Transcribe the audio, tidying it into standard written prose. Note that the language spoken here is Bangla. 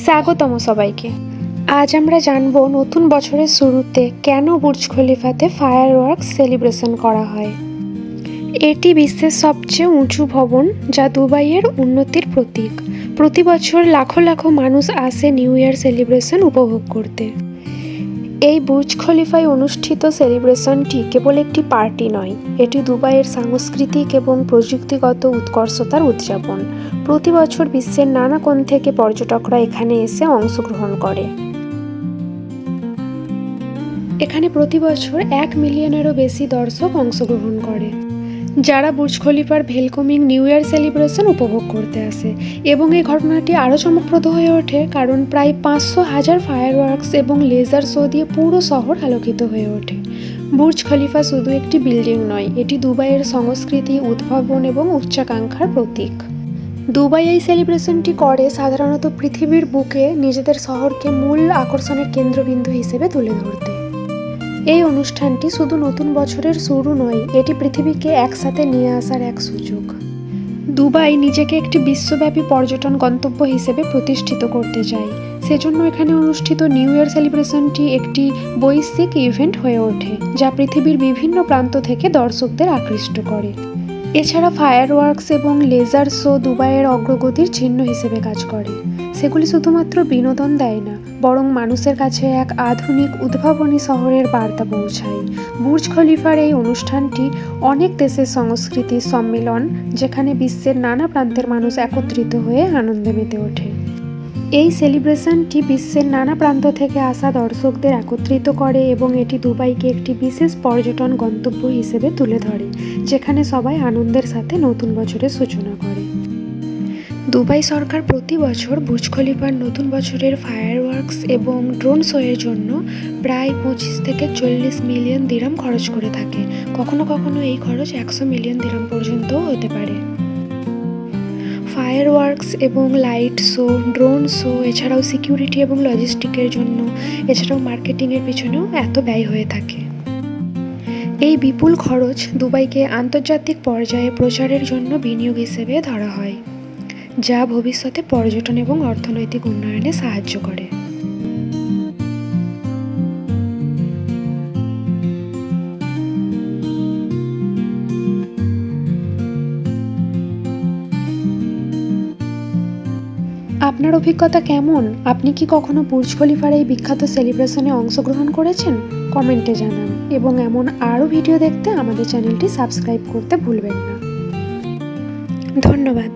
স্বাগতম সবাইকে। আজ আমরা জানব নতুন বছরের শুরুতে কেন বুর্জ খলিফাতে ফায়ারওয়ার্কস সেলিব্রেশন করা হয়। এটি বিশ্বের সবচেয়ে উঁচু ভবন, যা দুবাইয়ের উন্নতির প্রতীক। প্রতি বছর লাখো লাখো মানুষ আসে নিউ ইয়ার সেলিব্রেশন উপভোগ করতে। এই বুর্জ খলিফায় অনুষ্ঠিত সেলিব্রেশনটি কেবল একটি পার্টি নয়, এটি দুবাইয়ের সাংস্কৃতিক এবং প্রযুক্তিগত উৎকর্ষতার উদযাপন। প্রতি বছর বিশ্বের নানা কোণ থেকে পর্যটকরা এখানে এসে অংশগ্রহণ করে। এখানে প্রতি বছর 1 মিলিয়নেরও বেশি দর্শক অংশগ্রহণ করে, যারা বুর্জ খলিফার ভেলকমিং নিউ ইয়ার সেলিব্রেশন উপভোগ করতে আসে। এবং এই ঘটনাটি আরও চমকপ্রদ হয়ে ওঠে কারণ প্রায় 500,000 ফায়ারওয়ার্কস এবং লেজার শো দিয়ে পুরো শহর আলোকিত হয়ে ওঠে। বুর্জ খলিফা শুধু একটি বিল্ডিং নয়, এটি দুবাইয়ের সংস্কৃতি, উদ্ভাবন এবং উচ্চাকাঙ্ক্ষার প্রতীক। দুবাই এই সেলিব্রেশনটি করে সাধারণত পৃথিবীর বুকে নিজেদের শহরকে মূল আকর্ষণের কেন্দ্রবিন্দু হিসেবে তুলে ধরতে। এই অনুষ্ঠানটি শুধু নতুন বছরের শুরু নয়, এটি পৃথিবীকে একসাথে নিয়ে আসার এক সুযোগ। দুবাই নিজেকে একটি বিশ্বব্যাপী পর্যটন গন্তব্য হিসেবে প্রতিষ্ঠিত করতে চায়, সেজন্য এখানে অনুষ্ঠিত নিউ ইয়ার সেলিব্রেশনটি একটি বৈশ্বিক ইভেন্ট হয়ে ওঠে, যা পৃথিবীর বিভিন্ন প্রান্ত থেকে দর্শকদের আকৃষ্ট করে। এছাড়া ফায়ারওয়ার্কস এবং লেজার শো দুবাইয়ের অগ্রগতির চিহ্ন হিসেবে কাজ করে। সেগুলি শুধুমাত্র বিনোদন দেয় না, বরং মানুষের কাছে এক আধুনিক উদ্ভাবনী শহরের বার্তা পৌঁছায়। বুর্জ খলিফার এই অনুষ্ঠানটি অনেক দেশের সংস্কৃতির সম্মেলন, যেখানে বিশ্বের নানা প্রান্তের মানুষ একত্রিত হয়ে আনন্দে মেতে ওঠে। এই সেলিব্রেশনটি বিশ্বের নানা প্রান্ত থেকে আসা দর্শকদের একত্রিত করে এবং এটি দুবাইকে একটি বিশেষ পর্যটন গন্তব্য হিসেবে তুলে ধরে, যেখানে সবাই আনন্দের সাথে নতুন বছরের সূচনা করে। দুবাই সরকার প্রতি বছর বুর্জ খলিফার নতুন বছরের ফায়ারওয়ার্কস এবং ড্রোন শো এর জন্য প্রায় 25 থেকে 40 মিলিয়ন দিরহাম খরচ করে থাকে। কখনো কখনো এই খরচ 100 মিলিয়ন দিরহাম পর্যন্তও হতে পারে। ফায়ারওয়ার্কস এবং লাইট শো, ড্রোন শো, এছাড়াও সিকিউরিটি এবং লজিস্টিকের জন্য, এছাড়াও মার্কেটিংয়ের পিছনেও এত ব্যয় হয়ে থাকে। এই বিপুল খরচ দুবাইকে আন্তর্জাতিক পর্যায়ে প্রচারের জন্য বিনিয়োগ হিসেবে ধরা হয়, যা ভবিষ্যতে পর্যটন এবং অর্থনৈতিক উন্নয়নে সাহায্য করে। আপনার অভিজ্ঞতা কেমন? আপনি কি কখনো বুর্জ খলিফার এই বিখ্যাত সেলিব্রেশনে অংশগ্রহণ করেছেন? কমেন্টে জানান এবং এমন আরও ভিডিও দেখতে আমাদের চ্যানেলটি সাবস্ক্রাইব করতে ভুলবেন না। ধন্যবাদ।